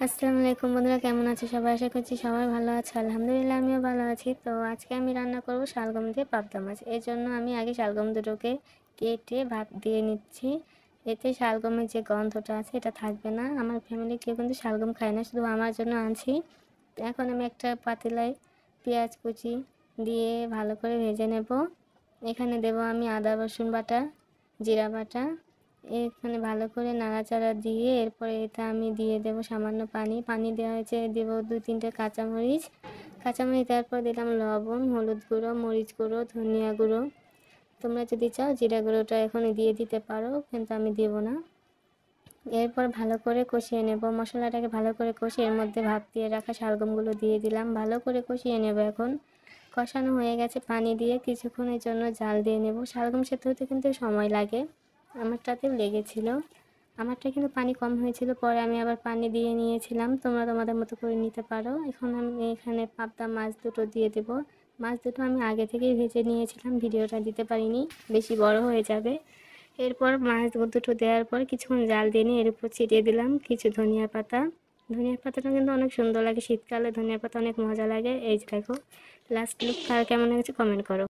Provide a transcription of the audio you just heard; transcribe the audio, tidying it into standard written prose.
আসসালামু আলাইকুম বন্ধুরা, কেমন আছো সবাই? আশা করছি সবাই ভালো আছে। আলহামদুলিল্লাহ আমিও ভালো আছি। তো আজকে আমি রান্না করব শালগম দিয়ে পাবদা মাছ। এর জন্য আমি আগে শালগম দুটোকে কেটে ভাপ দিয়ে নিচ্ছি। এতে শালগমের যে গন্ধটা আছে এটা থাকবে না। আমার ফ্যামিলি কেউ কিন্তু শালগম খায় না, শুধু আমার জন্য আনছি। এখন আমি একটা পাতিলায় পেঁয়াজ কুচি দিয়ে ভালো করে ভেজে নেব। এখানে দেব আমি আদা রসুন বাটা, জিরা বাটা। এখানে ভালো করে নাড়াচাড়া দিয়ে এরপরে এটা আমি দিয়ে দেব সামান্য পানি দেওয়া হয়েছে। দেব 2-3টে কাঁচামরিচ দেওয়ার পর দিলাম লবণ, হলুদ গুঁড়ো, মরিচ গুঁড়ো, ধনিয়া গুঁড়ো। তোমরা যদি চাও জিরা গুঁড়োটা এখন দিয়ে দিতে পারো, কিন্তু আমি দেব না। এরপর ভালো করে কষিয়ে নেব। মশলাটাকে ভালো করে কষিয়ে এর মধ্যে ভাপ দিয়ে রাখা শালগমগুলো দিয়ে দিলাম। ভালো করে কষিয়ে নেব। এখন কষানো হয়ে গেছে, পানি দিয়ে কিছুক্ষণের জন্য জাল দিয়ে নেব। শালগম সেদ্ধ হতে কিন্তু সময় লাগে, আমারটাতেও লেগেছিল। আমারটা কিন্তু পানি কম হয়েছিল, পরে আমি আবার পানি দিয়ে নিয়েছিলাম। তোমরা তোমাদের মতো করে নিতে পারো। এখন আমি এখানে পাবদা মাছ দুটো দিয়ে দেব। মাছ দুটো আমি আগে থেকেই ভেজে নিয়েছিলাম, ভিডিওটা দিতে পারিনি, বেশি বড় হয়ে যাবে। এরপর মাছ দুটো দেওয়ার পর কিছুক্ষণ জাল দিয়ে নিয়ে এর উপর ছিটিয়ে দিলাম কিছু ধনিয়া পাতা। ধনিয়া পাতাটা কিন্তু অনেক সুন্দর লাগে, শীতকালে ধনিয়া পাতা অনেক মজা লাগে। এই যে দেখো, লাস্ট লুক কার কেমন হয়েছে কমেন্ট করো।